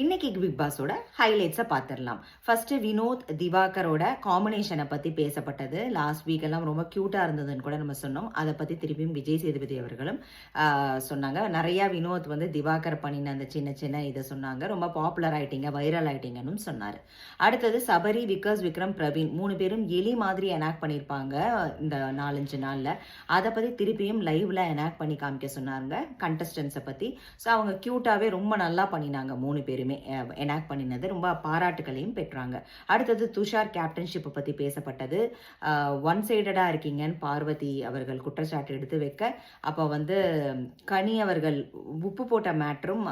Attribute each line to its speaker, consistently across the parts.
Speaker 1: இன்னைக்கு பிக் பாஸோட ஹைலைட்ஸை பார்த்துடலாம். ஃபர்ஸ்ட் வினோத் திவாகரோட காம்பினேஷனை பற்றி பேசப்பட்டது. லாஸ்ட் வீக் எல்லாம் ரொம்ப க்யூட்டாக இருந்ததுன்னு கூட நம்ம சொன்னோம். அதை பற்றி திருப்பியும் விஜய் சேதுபதி அவர்களும் சொன்னாங்க. நிறையா வினோத் வந்து திவாகர் பண்ணின அந்த சின்ன சின்ன இதை சொன்னாங்க. ரொம்ப பாப்புலர் ஆயிட்டீங்க, வைரல் ஆயிட்டீங்கன்னு சொன்னார். அடுத்தது சபரி, விகாஸ், விக்ரம், பிரவீன் 3 பேரும் எலி மாதிரி எனாக்ட் பண்ணியிருப்பாங்க இந்த 4-5 நாளில். அதை பற்றி திருப்பியும் லைவ்ல எனாக்ட் பண்ணி காமிக்க சொன்னாங்க கண்டஸ்டன்ஸை பற்றி. ஸோ அவங்க க்யூட்டாகவே ரொம்ப நல்லா பண்ணினாங்க 3 பேருமே. எனாக்ட் பண்ணினது ரொம்ப பாராட்டுகளையும் பெற்றாங்க. அடுத்தது துஷார் கேப்டன்ஷிப்பை பற்றி பேசப்பட்டது. ஒன் சைடடாக இருக்கீங்கன்னு பார்வதி அவர்கள் குற்றச்சாட்டு எடுத்து வைக்க, அப்போ வந்து கனி அவர்கள் உப்பு போட்ட மேட்டரும்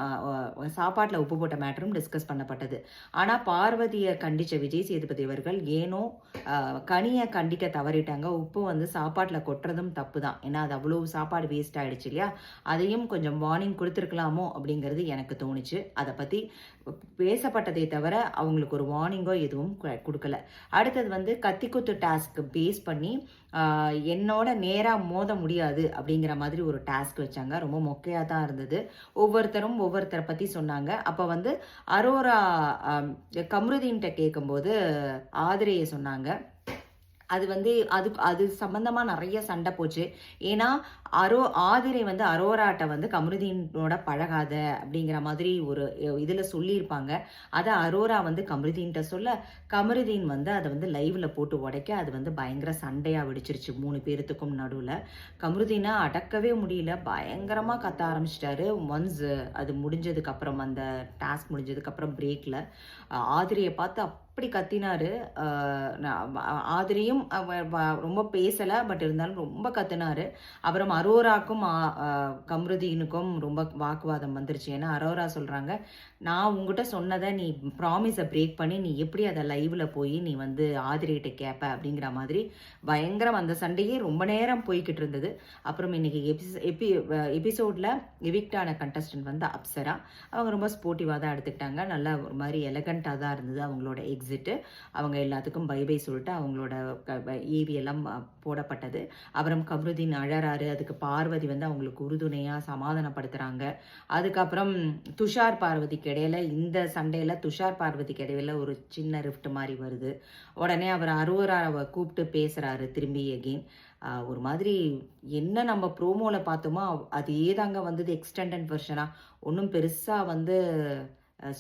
Speaker 1: சாப்பாட்டில் உப்பு போட்ட மேட்டரும் டிஸ்கஸ் பண்ணப்பட்டது. ஆனால் பார்வதியை கண்டித்த விஜய் சேதுபதி அவர்கள் ஏனோ கனியை கண்டிக்க தவறிட்டாங்க. உப்பு வந்து சாப்பாட்டில் கொட்டுறதும் தப்பு தான், ஏன்னா அது அவ்வளோ சாப்பாடு வேஸ்ட் ஆகிடுச்சு இல்லையா. அதையும் கொஞ்சம் வார்னிங் கொடுத்துருக்கலாமோ அப்படிங்கிறது எனக்கு தோணுச்சு. அதை பற்றி பேசப்பட்டதை தவிர அவங்களுக்கு ஒரு வார்னிங்கோ எதுவும் கொடுக்கல. அடுத்தது வந்து கத்திக்குத்து டாஸ்க் பேஸ் பண்ணி என்னோட நேராக மோத முடியாது அப்படிங்கிற மாதிரி ஒரு டாஸ்க் வச்சாங்க. ரொம்ப மொக்கையாக தான் இருந்தது. ஒவ்வொருத்தரும் ஒவ்வொருத்தரை பற்றி சொன்னாங்க. அப்போ வந்து அரோரா கம்ருதீன்கிட்ட கேட்கும்போது ஆதிரையை சொன்னாங்க. அது வந்து அது சம்பந்தமாக நிறைய சண்டை போச்சு. ஏன்னா ஆதிரை வந்து அரோராட்ட வந்து கமருதீனோட பழகாத அப்படிங்கிற மாதிரி ஒரு இதில் சொல்லியிருப்பாங்க. அதை அரோரா வந்து கமருதீன்கிட்ட சொல்ல, கமருதீன் வந்து அதை வந்து லைவ்ல போட்டு உடைக்க அது வந்து பயங்கர சண்டையாக வெடிச்சிருச்சு 3 பேர்த்துக்கும் நடுவில். கமருதீனை அடக்கவே முடியல, பயங்கரமாக கத்த ஆரம்பிச்சிட்டாரு. ஒன்ஸ் அது முடிஞ்சதுக்கப்புறம், அந்த டாஸ்க் முடிஞ்சதுக்கப்புறம் பிரேக்கில் ஆதிரையை பார்த்து அப்படி கத்தினாரு. ஆதிரியும் ரொம்ப பேசலை, பட் இருந்தாலும் ரொம்ப கத்தினாரு. அப்புறம் அரோராக்கும் கம்ருதீனுக்கும் ரொம்ப வாக்குவாதம் வந்துருச்சு. ஏன்னா அரோரா சொல்கிறாங்க, நான் உங்ககிட்ட சொன்னதை நீ ப்ராமிஸை பிரேக் பண்ணி நீ எப்படி அதை லைவ்ல போய் நீ வந்து ஆதிரிகிட்ட கேட்ப அப்படிங்கிற மாதிரி பயங்கரம். அந்த சண்டையே ரொம்ப நேரம் போய்கிட்டு இருந்தது. அப்புறம் இன்னைக்கு எபிசோட்ல எவிக்டான கண்டஸ்டன்ட் வந்து அப்சரா. அவங்க ரொம்ப ஸ்போர்ட்டிவாக தான் எடுத்துக்கிட்டாங்க. நல்லா ஒரு மாதிரி எலகண்டாக தான் இருந்தது அவங்களோட எக்ஸிட்டு. அவங்க எல்லாத்துக்கும் பை பை சொல்லிட்டு அவங்களோட ஏவி எல்லாம் போடப்பட்டது. அப்புறம் கம்ருதீன் அழறாரு. அதுக்கு பார்வதி வந்து அவங்களுக்கு உறுதுணையாக சமாதானப்படுத்துகிறாங்க. அதுக்கப்புறம் துஷார் பார்வதிக்கு இடையில, இந்த சண்டையில் துஷார் பார்வதிக்கு இடையில ஒரு சின்ன ரிஃப்ட் மாதிரி வருது. உடனே அவர் அரோராவை கூப்பிட்டு பேசுகிறாரு திரும்பி எகெயின். ஒரு மாதிரி என்ன நம்ம ப்ரோமோவில் பார்த்தோமோ அதே தாங்க வந்தது எக்ஸ்டெண்டட் வெர்ஷனாக. ஒன்றும் பெருசாக வந்து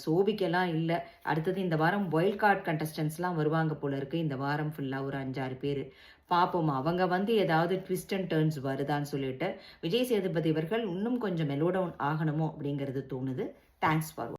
Speaker 1: சோபிக்கெல்லாம் இல்லை. அடுத்தது இந்த வாரம் வைல்ட் கார்டு கண்டஸ்டன்ஸ்லாம் வருவாங்க போல இருக்குது. இந்த வாரம் ஃபுல்லாக ஒரு 5-6 பேர் பார்ப்போம். அவங்க வந்து ஏதாவது ட்விஸ்ட் அண்ட் டர்ன்ஸ் வருதான்னு சொல்லிட்டு விஜய் சேதுபதி அவர்கள் இன்னும் கொஞ்சம் மெலோடவுன் ஆகணுமோ அப்படிங்கிறது தோணுது. Thanks for